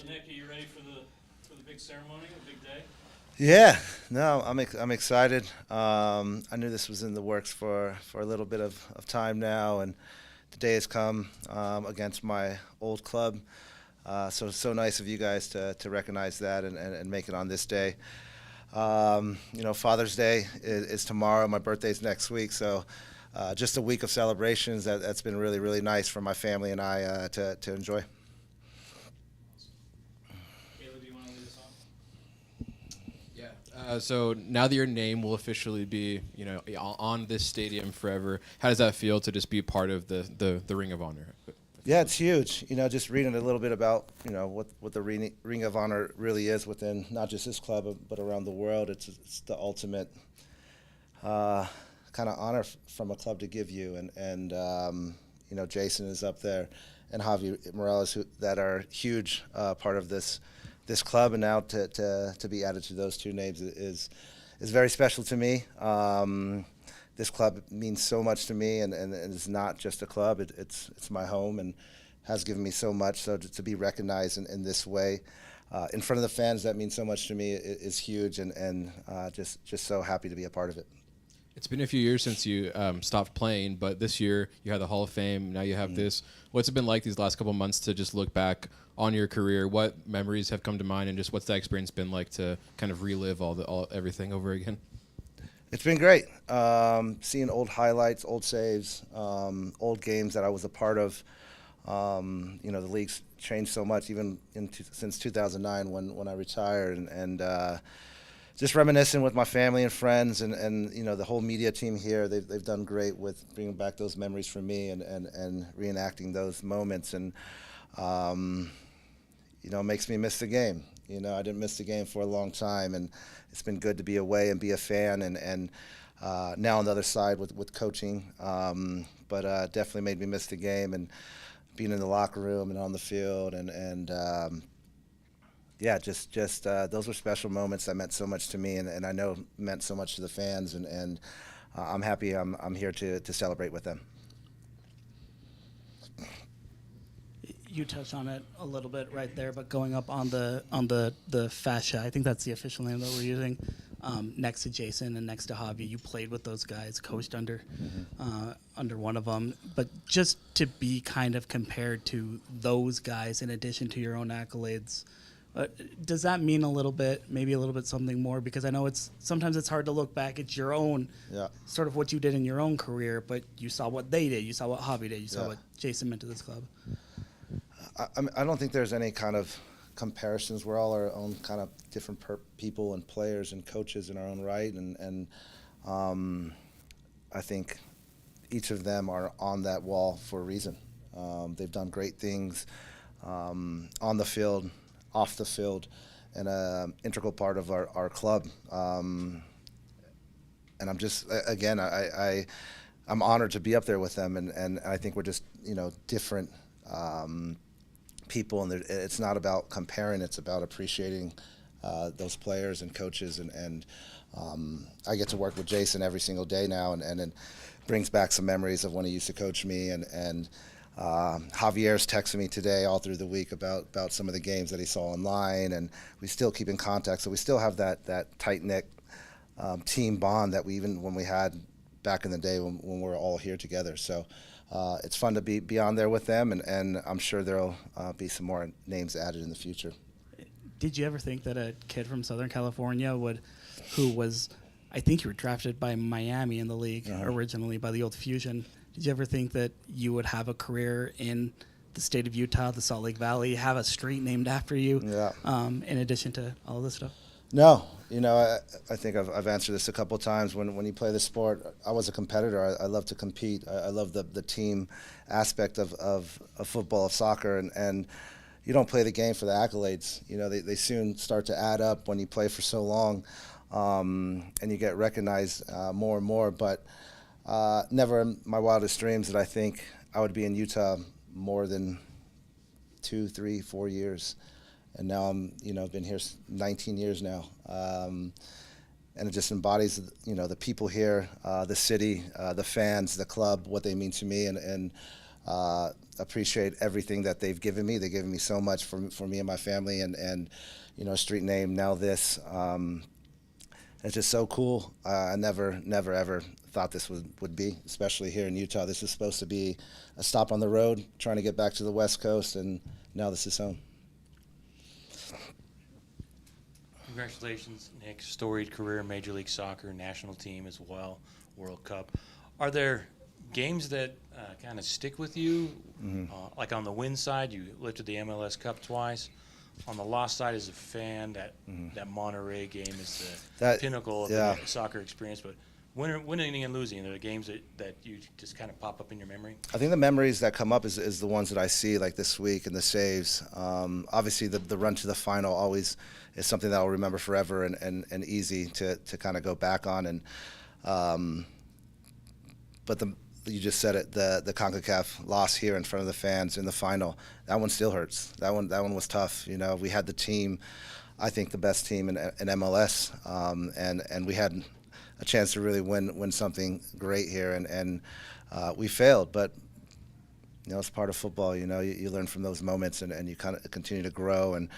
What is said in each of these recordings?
So Nick, are you ready for the big ceremony, the big day? Yeah, no, I'm excited. I knew this was in the works for a little bit of time now, and the day has come against my old club. So nice of you guys to recognize that and make it on this day. Father's Day is tomorrow. My birthday's next week, so just a week of celebrations. That's been really, really nice for my family and I to enjoy. Kayla, do you want to lead us on? Yeah. So now that your name will officially be, on this stadium forever, how does that feel to just be part of the Ring of Honor? Yeah, it's huge. Just reading a little bit about, what the Ring of Honor really is within not just this club but around the world. It's the ultimate kind of honor from a club to give you, and Jason is up there, and Javi Morales, that are huge part of this club, and now to be added to those two names is very special to me. This club means so much to me, and it's not just a club. It's my home and has given me so much. So to be recognized in this way, in front of the fans, that means so much to me. Is huge, and just so happy to be a part of it. It's been a few years since you stopped playing, but this year you had the Hall of Fame. Now you have this. What's it been like these last couple months to just look back on your career? What memories have come to mind, and just what's that experience been like to kind of relive everything over again? It's been great. Seeing old highlights, old saves, old games that I was a part of. The league's changed so much, even since 2009 when I retired, and just reminiscing with my family and friends, and the whole media team here. They've done great with bringing back those memories for me and reenacting those moments, and it makes me miss the game. I didn't miss the game for a long time, and it's been good to be away and be a fan, and now on the other side with coaching, but definitely made me miss the game and being in the locker room and on the field, and just those were special moments that meant so much to me, and I know meant so much to the fans, and I'm happy I'm here to celebrate with them. You touched on it a little bit right there, but going up on the fascia, I think that's the official name that we're using, next to Jason and next to Javi. You played with those guys, coached under one of them, but just to be kind of compared to those guys in addition to your own accolades, does that mean maybe a little bit something more? Because I know sometimes it's hard to look back at your own, sort of what you did in your own career, but you saw what they did, you saw what Javi did, you saw what Jason meant to this club. I don't think there's any kind of comparisons. We're all our own kind of different people and players and coaches in our own right, and I think each of them are on that wall for a reason. They've done great things on the field, off the field, and an integral part of our club. And I'm just, again, I'm honored to be up there with them, and I think we're just different people, and it's not about comparing, it's about appreciating those players and coaches, and I get to work with Jason every single day now, and it brings back some memories of when he used to coach me, and Javier's texting me today all through the week about some of the games that he saw online, and we still keep in contact, so we still have that tight-knit team bond that when we had back in the day when we were all here together. So it's fun to be on there with them, and I'm sure there'll be some more names added in the future. Did you ever think that a kid from Southern California I think you were drafted by Miami in the league originally, by the old Fusion. Did you ever think that you would have a career in the state of Utah, the Salt Lake Valley, have a street named after you, in addition to all of this stuff? No, I think I've answered this a couple of times. When you play the sport, I was a competitor. I love to compete. I love the team aspect of football, of soccer, and you don't play the game for the accolades. They soon start to add up when you play for so long, and you get recognized more and more. But never in my wildest dreams did I think I would be in Utah more than 2, 3, 4 years. And now I'm, been here 19 years now, and it just embodies, the people here, the city, the fans, the club, what they mean to me, and appreciate everything that they've given me. They've given me so much for me and my family, and street name, now this. It's just so cool. I never ever thought this would be, especially here in Utah. This is supposed to be a stop on the road, trying to get back to the West Coast, and now this is home. Congratulations, Nick. Storied career in Major League Soccer, national team as well, World Cup. Are there games that kind of stick with you? Like on the win side, you lifted the MLS Cup twice. On the loss side, as a fan, that Monterey game is the pinnacle of the soccer experience. But winning and losing, are the games that you just kind of pop up in your memory? I think the memories that come up is the ones that I see, like this week, and the saves. Obviously, the run to the final always is something that I'll remember forever, and easy to kind of go back on. And but you just said it, the CONCACAF loss here in front of the fans in the final, that one still hurts. That one was tough. We had the team, I think the best team in MLS, and we had a chance to really win something great here, and we failed. But it's part of football. You learn from those moments, and you kind of continue to grow. And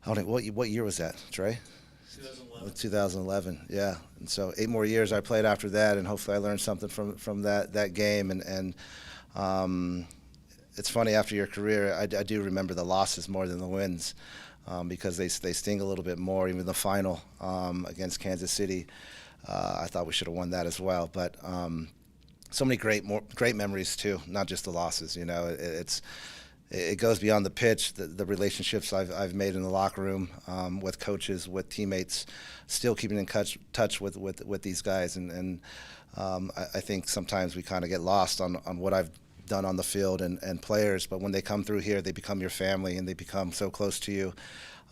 I don't know, what year was that, Trey? 2011, yeah. And so 8 more years I played after that, and hopefully I learned something from that game. And it's funny, after your career, I do remember the losses more than the wins, because they sting a little bit more. Even the final against Kansas City, I thought we should have won that as well. But so many great memories too, not just the losses. It goes beyond the pitch. The relationships I've made in the locker room, with coaches, with teammates, still keeping in touch with these guys. And I think sometimes we kind of get lost on what I've done on the field and players. But when they come through here, they become your family, and they become so close to you.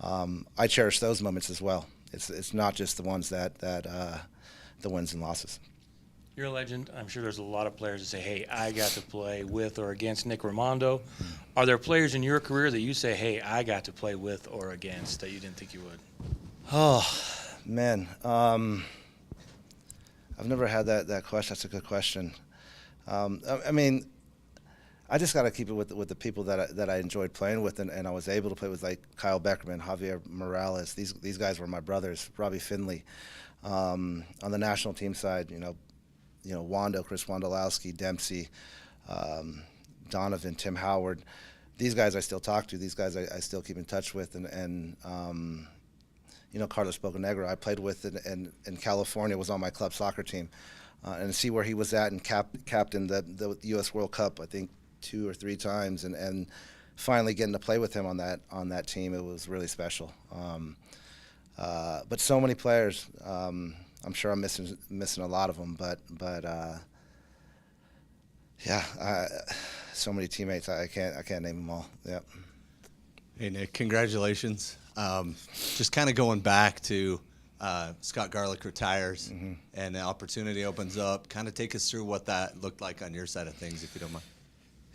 I cherish those moments as well. It's not just the ones that the wins and losses. You're a legend. I'm sure there's a lot of players that say, hey, I got to play with or against Nick Rimando. Are there players in your career that you say, hey, I got to play with or against, that you didn't think you would? Oh, man. I've never had that question. That's a good question. I mean, I just got to keep it with the people that I enjoyed playing with, and I was able to play with, like Kyle Beckerman, Javier Morales. These guys were my brothers. Robbie Finley. On the national team side, Wando, Chris Wondolowski, Dempsey, Donovan, Tim Howard. These guys I still talk to. These guys I still keep in touch with. And Carlos Bocanegra, I played with in California, was on my club soccer team. And see where he was at, and captained the U.S. World Cup, I think, 2 or 3 times. And finally getting to play with him on that team, it was really special. But so many players. I'm sure I'm missing a lot of them, but yeah, so many teammates. I can't name them all. Yep. Hey Nick, congratulations. Just kind of going back to Scott Garlick retires, and the opportunity opens up. Kind of take us through what that looked like on your side of things, if you don't mind.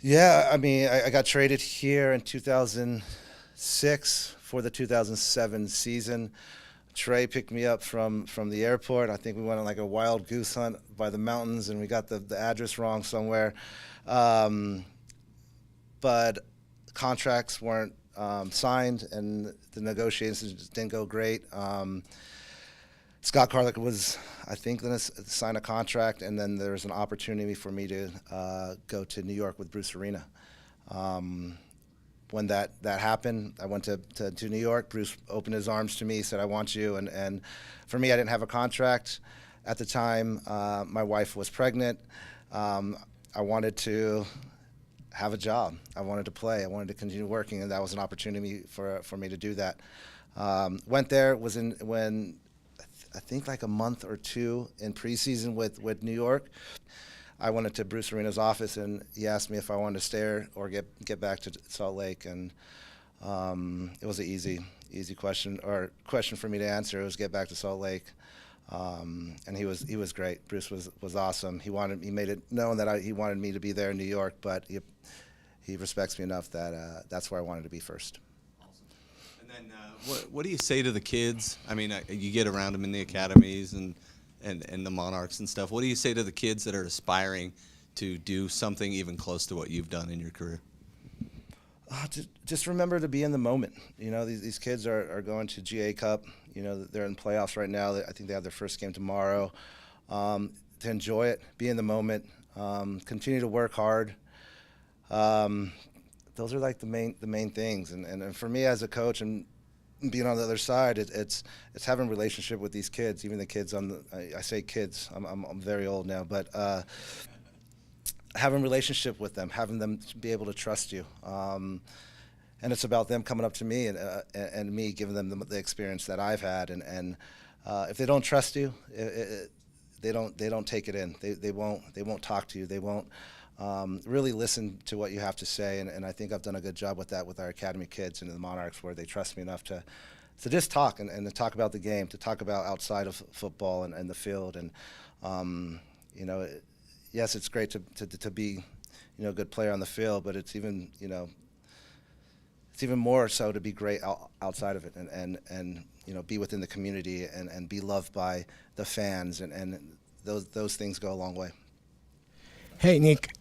Yeah, I mean, I got traded here in 2006 for the 2007 season. Trey picked me up from the airport. I think we went on like a wild goose hunt by the mountains, and we got the address wrong somewhere. But contracts weren't signed, and the negotiations didn't go great. Scott Garlick was, I think, going to sign a contract, and then there was an opportunity for me to go to New York with Bruce Arena. When that happened, I went to New York. Bruce opened his arms to me, said, I want you. And for me, I didn't have a contract at the time. My wife was pregnant. I wanted to have a job. I wanted to play. I wanted to continue working, and that was an opportunity for me to do that. Went there, when I think like a month or 2 in preseason with New York. I went into Bruce Arena's office, and he asked me if I wanted to stay or get back to Salt Lake, and it was an easy question for me to answer. It was get back to Salt Lake, and he was great. Bruce was awesome. He made it known that he wanted me to be there in New York, but he respects me enough that that's where I wanted to be first. And then what do you say to the kids? I mean, you get around them in the academies and the Monarchs and stuff. What do you say to the kids that are aspiring to do something even close to what you've done in your career? Just remember to be in the moment. You know, these kids are going to GA Cup. You know, they're in playoffs right now. I think they have their first game tomorrow. To enjoy it, be in the moment, continue to work hard. Those are like the main things. And for me as a coach and being on the other side, it's having a relationship with these kids, even the kids on the. I say kids. I'm very old now, but. Having a relationship with them, having them be able to trust you, and it's about them coming up to me and me giving them the experience that I've had, and if they don't trust you, they don't take it in. They won't talk to you. They won't really listen to what you have to say, and I think I've done a good job with that with our academy kids and the Monarchs, where they trust me enough to just talk and to talk about the game, to talk about outside of football and the field, and you know. Yes, it's great to be, you know, a good player on the field, but it's even, you know, it's even more so to be great outside of it and you know, be within the community and be loved by the fans, and those things go a long way. Hey, Nick,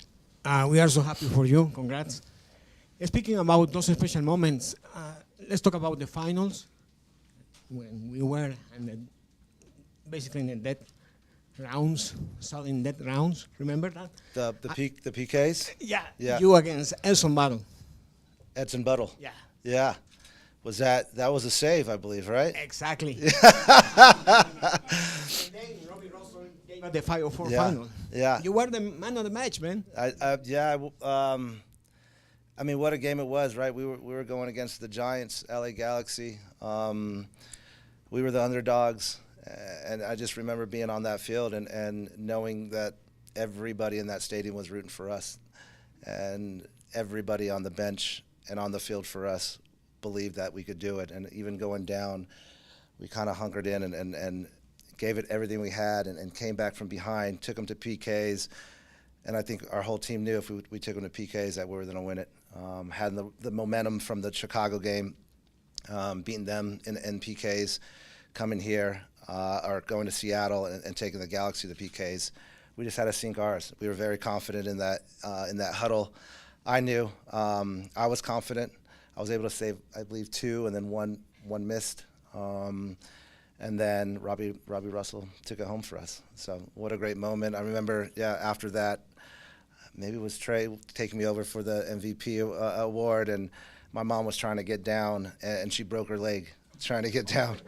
we are so happy for you. Congrats. Speaking about those special moments, let's talk about the finals when we were basically in the dead rounds, sudden dead rounds. Remember that? The PKs? Yeah. You against Edson Battle. Edson Buttle. Yeah. Yeah. That was a save, I believe, right? Exactly. And then Robbie Russell gave us the 5-4 final. Yeah. You were the man of the match, man. I mean, what a game it was, right? We were going against the Giants, LA Galaxy. We were the underdogs. And I just remember being on that field and knowing that everybody in that stadium was rooting for us. And everybody on the bench and on the field for us believed that we could do it. And even going down, we kind of hunkered in and gave it everything we had and came back from behind, took them to PKs. And I think our whole team knew if we took them to PKs that we were going to win it. Had the momentum from the Chicago game, beating them in PKs, coming here. Or going to Seattle and taking the Galaxy to the PKs. We just had to sink ours. We were very confident in that huddle. I knew. I was confident. I was able to save, I believe, 2, and then one missed. And then Robbie Russell took it home for us. So what a great moment. I remember, after that, maybe it was Trey taking me over for the MVP award, and my mom was trying to get down, and she broke her leg trying to get down.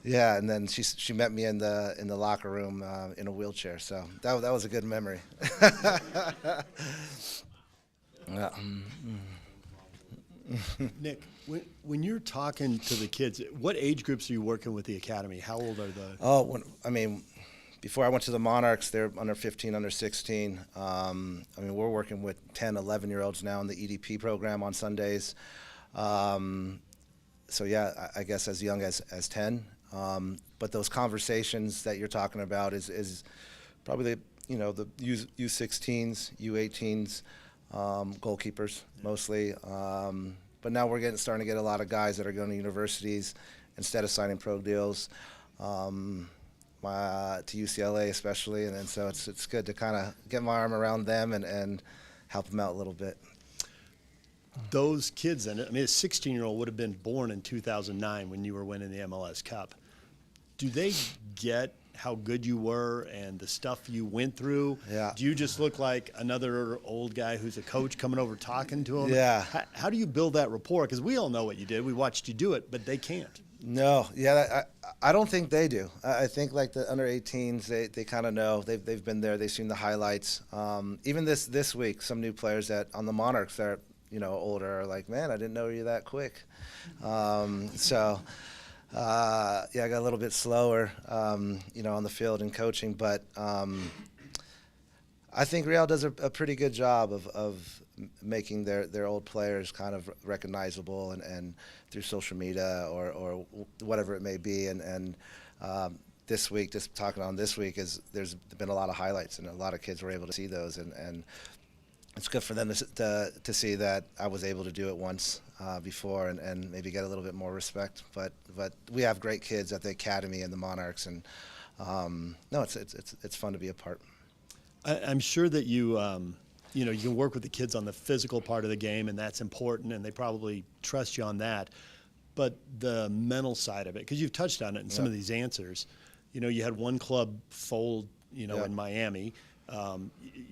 Yeah, and then she met me in the locker room in a wheelchair. So that was a good memory. Yeah. Nick, when you're talking to the kids, what age groups are you working with the academy? How old are the? Oh, before I went to the Monarchs, they're under 15, under 16. We're working with 10, 11-year-olds now in the EDP program on Sundays. So yeah, I guess as young as 10. But those conversations that you're talking about is probably the U16s, U18s, goalkeepers mostly. But now we're starting to get a lot of guys that are going to universities instead of signing pro deals, to UCLA especially, and so it's good to kind of get my arm around them and help them out a little bit. Those kids, a 16-year-old would have been born in 2009 when you were winning the MLS Cup. Do they get how good you were and the stuff you went through? Yeah. Do you just look like another old guy who's a coach coming over talking to them? Yeah. How do you build that rapport? Because we all know what you did. We watched you do it, but they can't. No, I don't think they do. I think like the under 18s, they kind of know. They've been there. They've seen the highlights. Even this week, some new players that on the Monarchs that are older are like, man, I didn't know you that quick. I got a little bit slower, on the field and coaching, but I think Real does a pretty good job of making their old players kind of recognizable and through social media or whatever it may be. And this week, just talking on this week, there's been a lot of highlights and a lot of kids were able to see those, and it's good for them to see that I was able to do it once before and maybe get a little bit more respect. But we have great kids at the academy and the Monarchs, and no, it's fun to be a part. I'm sure that you can work with the kids on the physical part of the game, and that's important, and they probably trust you on that. But the mental side of it, because you've touched on it in some of these answers. You had one club fold, in Miami.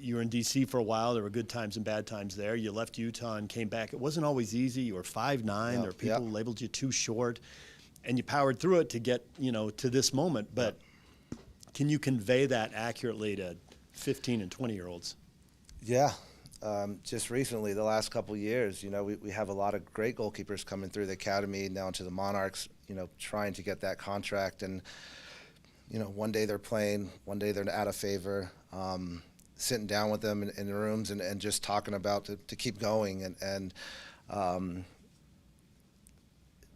You were in D.C. for a while. There were good times and bad times there. You left Utah and came back. It wasn't always easy. You were 5'9". There were people who labeled you too short, and you powered through it to get, to this moment. But can you convey that accurately to 15 and 20-year-olds? Yeah. Just recently, the last couple of years, we have a lot of great goalkeepers coming through the academy now into the Monarchs, trying to get that contract. And, one day they're playing, one day they're out of favor. Sitting down with them in the rooms and just talking about to keep going. And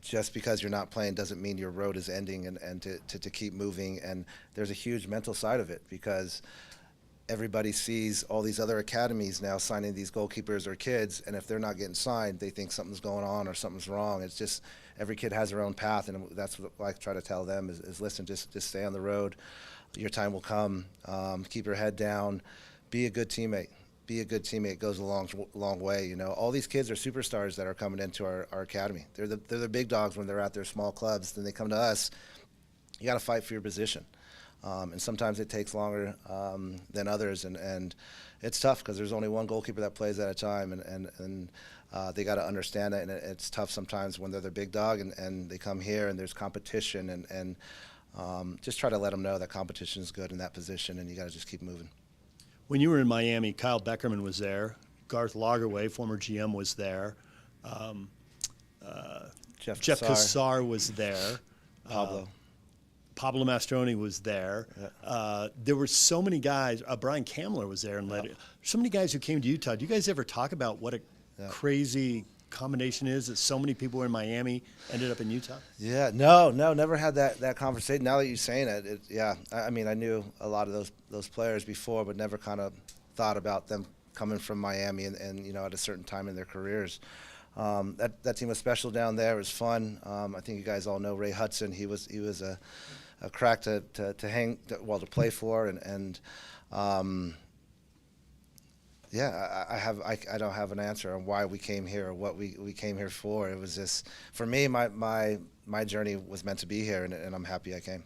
just because you're not playing doesn't mean your road is ending, and to keep moving. And there's a huge mental side of it, because everybody sees all these other academies now signing these goalkeepers or kids, and if they're not getting signed, they think something's going on or something's wrong. It's just every kid has their own path, and that's what I try to tell them is listen, just stay on the road. Your time will come. Keep your head down. Be a good teammate. Be a good teammate. It goes a long way. All these kids are superstars that are coming into our academy. They're the big dogs when they're at their small clubs. Then they come to us. You got to fight for your position. And sometimes it takes longer than others, and it's tough because there's only one goalkeeper that plays at a time, and they got to understand that. And it's tough sometimes when they're the big dog and they come here and there's competition, and just try to let them know that competition is good in that position, and you got to just keep moving. When you were in Miami, Kyle Beckerman was there. Garth Lagerwey, former GM, was there. Jeff Cassar was there. Pablo Mastroni was there. Yeah. There were so many guys. Brian Kamler was there, and so many guys who came to Utah. Do you guys ever talk about what a crazy combination is that so many people were in Miami ended up in Utah? Yeah, no, never had that conversation. Now that you're saying it, I mean, I knew a lot of those players before, but never kind of thought about them coming from Miami and at a certain time in their careers. That team was special down there. It was fun. I think you guys all know Ray Hudson. He was a crack to play for, and I don't have an answer on why we came here or what we came here for. It was just, for me, my journey was meant to be here, and I'm happy I came.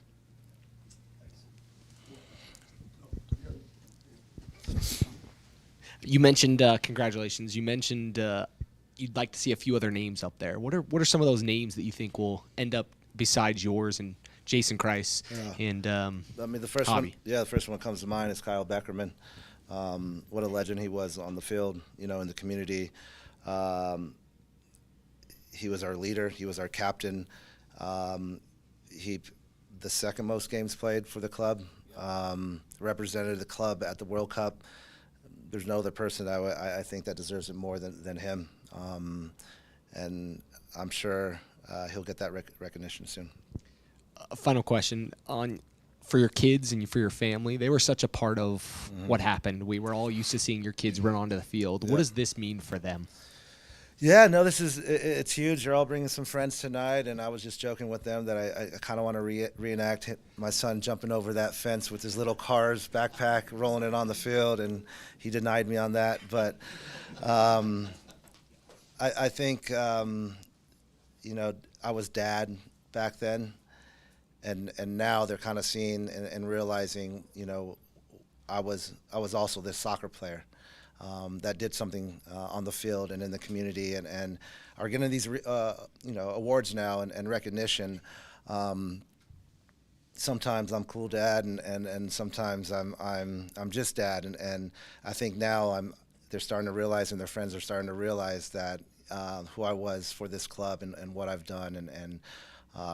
You mentioned congratulations. You mentioned you'd like to see a few other names up there. What are some of those names that you think will end up besides yours and Jason Kreis and I mean, the first Hobby? the first one that comes to mind is Kyle Beckerman. What a legend he was on the field, in the community. He was our leader. He was our captain. He the second most games played for the club. Represented the club at the World Cup. There's no other person that I think that deserves it more than him. And I'm sure he'll get that recognition soon. A final question for your kids and for your family. They were such a part of what happened. We were all used to seeing your kids run onto the field. Yeah. What does this mean for them? Yeah, no, it's huge. They're all bringing some friends tonight, and I was just joking with them that I kind of want to reenact my son jumping over that fence with his little Cars backpack, rolling it on the field, and he denied me on that. But I think, I was dad back then, and now they're kind of seeing and realizing, I was also this soccer player. That did something on the field and in the community, and are getting these awards now and recognition. Sometimes I'm cool dad, and sometimes I'm just dad, and I think now they're starting to realize, and their friends are starting to realize that who I was for this club and what I've done, and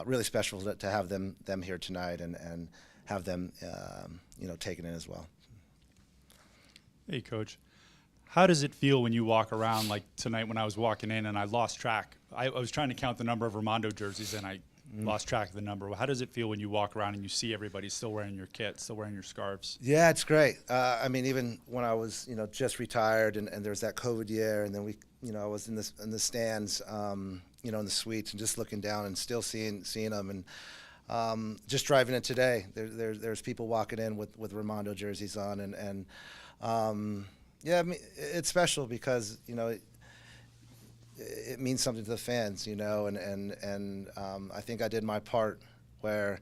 really special to have them here tonight and have them taken in as well. Hey, Coach. How does it feel when you walk around, like tonight when I was walking in and I lost track? I was trying to count the number of Rimando jerseys and I lost track of the number. How does it feel when you walk around and you see everybody still wearing your kit, still wearing your scarves? Yeah, it's great. I mean, even when I was, just retired and there's that COVID year, and then I was in the stands, in the suites and just looking down and still seeing them, and just driving in today, there's people walking in with Rimando jerseys on, and Yeah, I mean, it's special because, you know, it means something to the fans, you know, and I think I did my part where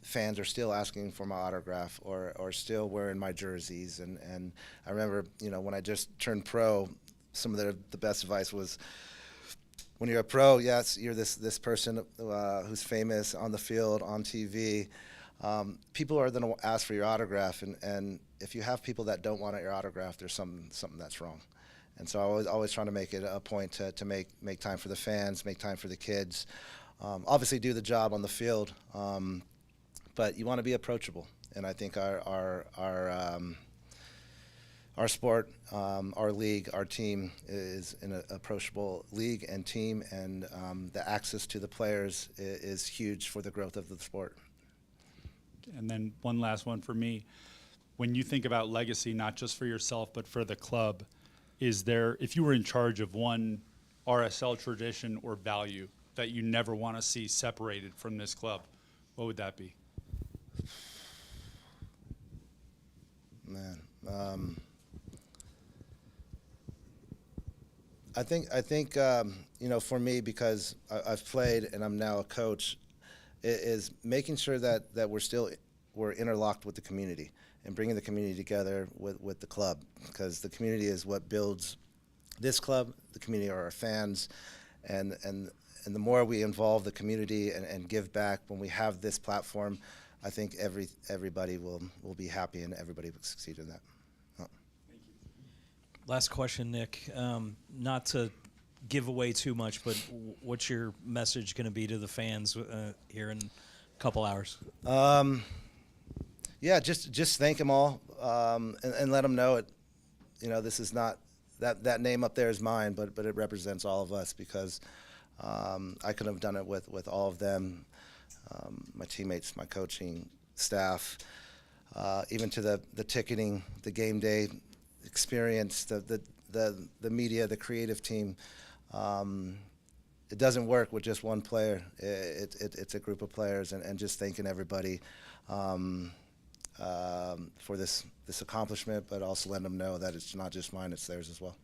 fans are still asking for my autograph or still wearing my jerseys. And I remember, you know, when I just turned pro, some of the best advice was, when you're a pro, yes, you're this person who's famous on the field, on TV. People are going to ask for your autograph, and if you have people that don't want your autograph, there's something that's wrong. And so I was always trying to make it a point to make time for the fans, make time for the kids. Obviously, do the job on the field, but you want to be approachable. And I think our sport, our league, our team is an approachable league and team, and the access to the players is huge for the growth of the sport. And then one last one for me. When you think about legacy, not just for yourself, but for the club, is there, if you were in charge of one RSL tradition or value that you never want to see separated from this club, what would that be? Man, I think you know, for me, because I've played and I'm now a coach, is making sure that we're interlocked with the community and bringing the community together with the club, because the community is what builds this club. The community are our fans, and the more we involve the community and give back when we have this platform, I think everybody will be happy and everybody will succeed in that. Last question, Nick. Not to give away too much, but what's your message going to be to the fans here in a couple hours? Yeah, just thank them all and let them know it. You know, this is not that name up there is mine, but it represents all of us, because I could have done it with all of them, my teammates, my coaching staff, even to the ticketing, the game day experience, the media, the creative team. It doesn't work with just one player. It's a group of players, and just thanking everybody for this accomplishment, but also letting them know that it's not just mine, it's theirs as well.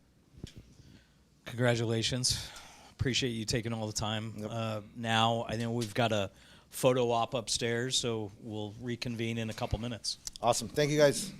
Congratulations. Appreciate you taking all the time. Yep. Now, I know we've got a photo op upstairs, so we'll reconvene in a couple minutes. Awesome. Thank you, guys.